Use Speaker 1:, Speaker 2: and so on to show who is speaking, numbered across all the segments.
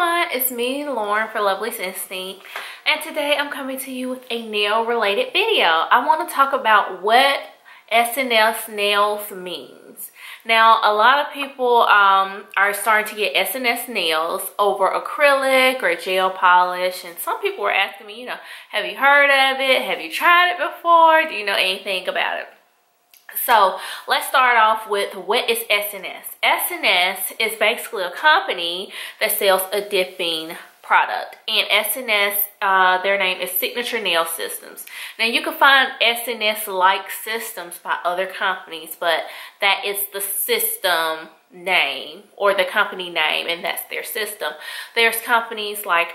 Speaker 1: everyone, it's me, Lauren for Lovely's Instinct, and today I'm coming to you with a nail related video. I want to talk about what SNS nails means. Now, a lot of people are starting to get SNS nails over acrylic or gel polish, and some people were asking me, have you heard of it? Have you tried it before? Do you know anything about it? So let's start off with what is SNS. SNS is basically a company that sells a dipping product, and SNS, their name is Signature Nail Systems. Now you can find SNS like systems by other companies, but that is the system name or the company name, and that's their system. There's companies like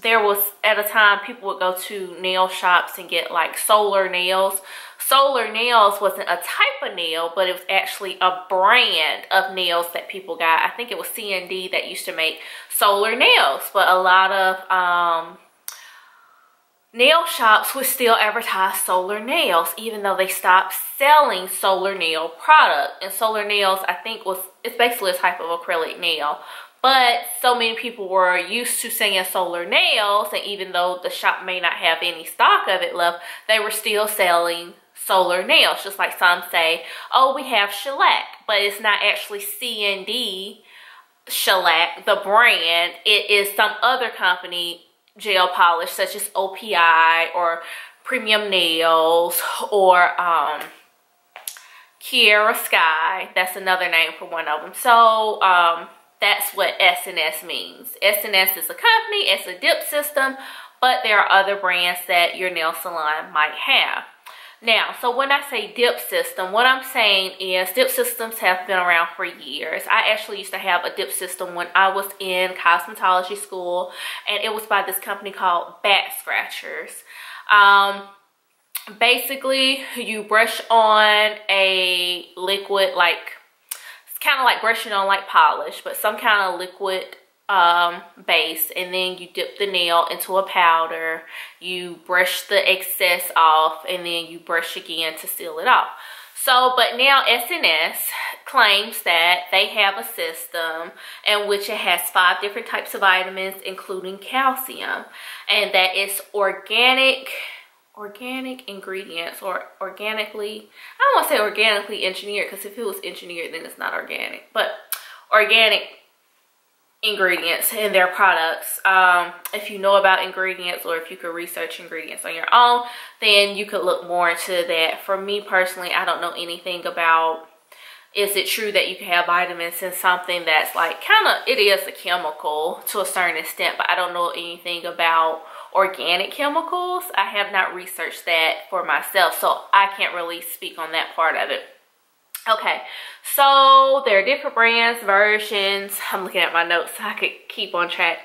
Speaker 1: there was at a time people would go to nail shops and get like Solar Nails. Solar Nails wasn't a type of nail, but it was actually a brand of nails that people got. I think it was C&D that used to make Solar Nails, but a lot of nail shops would still advertise Solar Nails, even though they stopped selling Solar Nail product. And Solar Nails, I think, it's basically a type of acrylic nail. But so many people were used to saying Solar Nails, and even though the shop may not have any stock of it left, they were still selling Solar Nails. Just like some say, oh, we have shellac, but it's not actually C&D shellac, the brand. It is some other company gel polish, such as OPI or Premium Nails or Kiara Sky. That's another name for one of them. So that's what SNS means. SNS is a company, it's a dip system, but there are other brands that your nail salon might have. Now, so when I say dip system, what I'm saying is dip systems have been around for years. I actually used to have a dip system when I was in cosmetology school, and it was by this company called Back Scratchers. Basically, you brush on a liquid, like, it's kind of like brushing on like polish, but some kind of liquid base, and then you dip the nail into a powder, you brush the excess off, and then you brush again to seal it off. So, but now SNS claims that they have a system in which it has 5 different types of vitamins, including calcium, and that it's organic ingredients, or organically, I don't want to say organically engineered, because if it was engineered then it's not organic, but organic ingredients in their products. If you know about ingredients, or if you could research ingredients on your own, then you could look more into that. For me personally, I don't know anything about, is it true that you can have vitamins in something that's like it is a chemical to a certain extent, but I don't know anything about organic chemicals. I have not researched that for myself, so I can't really speak on that part of it. Okay, so there are different brands, versions. I'm looking at my notes so I could keep on track.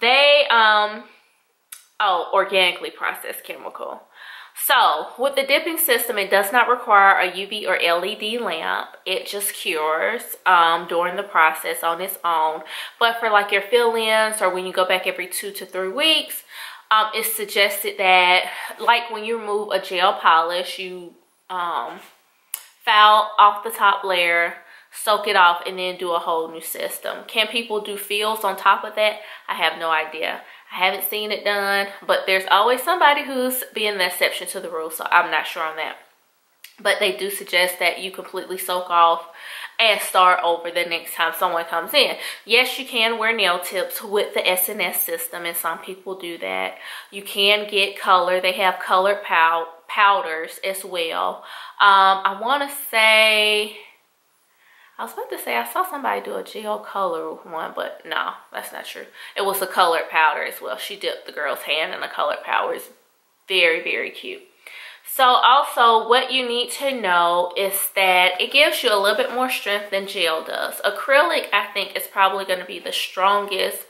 Speaker 1: They, organically processed chemical. So with the dipping system, it does not require a UV or LED lamp. It just cures during the process on its own. But for like your fill-ins, or when you go back every 2 to 3 weeks, it's suggested that, like when you remove a gel polish, you foul off the top layer, soak it off, and then do a whole new system. Can people do fills on top of that? I have no idea. I haven't seen it done, but there's always somebody who's being the exception to the rule, so I'm not sure on that. But they do suggest that you completely soak off and start over the next time someone comes in. Yes, you can wear nail tips with the SNS system, and some people do that. You can get color. They have colored powders as well. I want to say, I was about to say I saw somebody do a gel color one, but no, that's not true. It was a colored powder as well. She dipped the girl's hand in a colored powder. It's very, very cute. So also, what you need to know is that it gives you a little bit more strength than gel does. Acrylic, I think, is probably going to be the strongest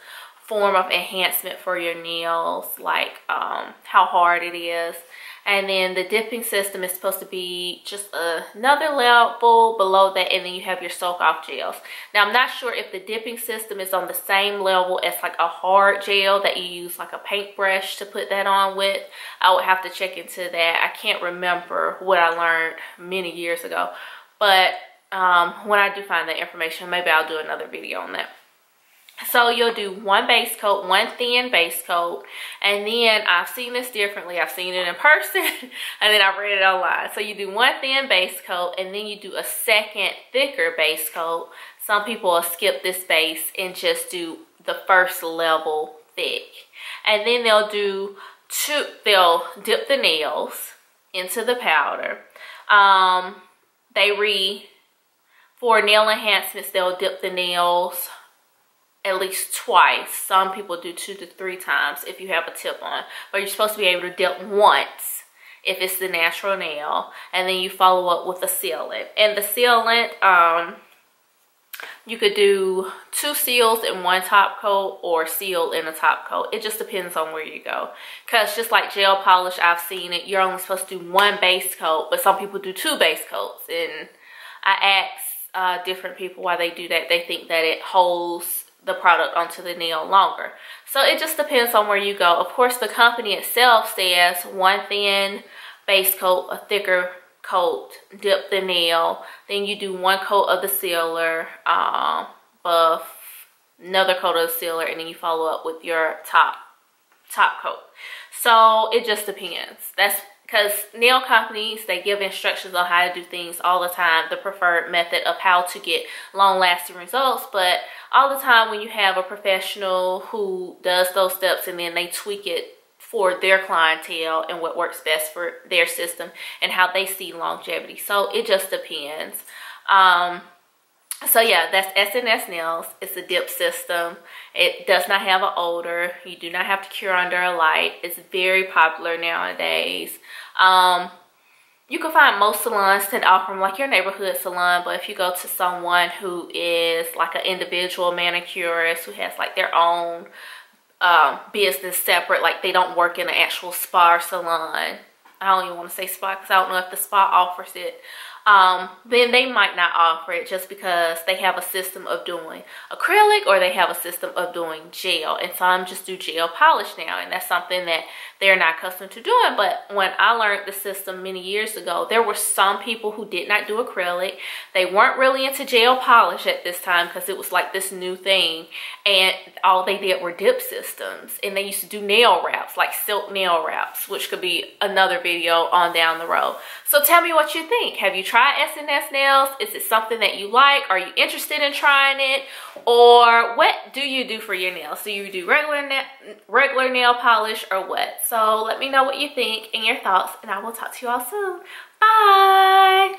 Speaker 1: form of enhancement for your nails, like how hard it is. And then the dipping system is supposed to be just another level below that, and then you have your soak off gels. Now, I'm not sure if the dipping system is on the same level as like a hard gel that you use like a paintbrush to put that on with. I would have to check into that. I can't remember what I learned many years ago, but when I do find that information, maybe I'll do another video on that. So you'll do one base coat, one thin base coat, and then I've seen this differently. I've seen it in person and then I've read it online. So you do one thin base coat and then you do a second thicker base coat. Some people will skip this base and just do the first level thick. And then they'll dip the nails into the powder. For nail enhancements, they'll dip the nails at least twice. Some people do 2 to 3 times if you have a tip on, but you're supposed to be able to dip once if it's the natural nail, and then you follow up with a sealant. And the sealant, you could do 2 seals in one top coat or seal in a top coat. It just depends on where you go, because just like gel polish, I've seen it, you're only supposed to do 1 base coat, but some people do 2 base coats. And I ask different people why they do that. They think that it holds the product onto the nail longer. So it just depends on where you go. Of course, the company itself says 1 thin base coat, a thicker coat, dip the nail, then you do 1 coat of the sealer, buff, another coat of the sealer, and then you follow up with your top coat. So it just depends. That's because nail companies, they give instructions on how to do things all the time, the preferred method of how to get long-lasting results. But all the time when you have a professional who does those steps and then they tweak it for their clientele and what works best for their system and how they see longevity. So it just depends. So yeah, that's SNS Nails. It's a dip system. It does not have an odor. You do not have to cure under a light. It's very popular nowadays. You can find most salons that offer them, like your neighborhood salon, but if you go to someone who is like an individual manicurist who has like their own business separate, like they don't work in an actual spa or salon. I don't even want to say spa because I don't know if the spa offers it. Then they might not offer it just because they have a system of doing acrylic or they have a system of doing gel, and some just do gel polish now, and that's something that they're not accustomed to doing. But when I learned the system many years ago, there were some people who did not do acrylic. They weren't really into gel polish at this time because it was like this new thing, and all they did were dip systems, and they used to do nail wraps, like silk nail wraps, which could be another video on down the road. So tell me what you think. Have you tried SNS nails? Is it something that you like? Are you interested in trying it? Or what do you do for your nails? Do you do regular nail polish or what? So let me know what you think and your thoughts, and I will talk to you all soon. Bye.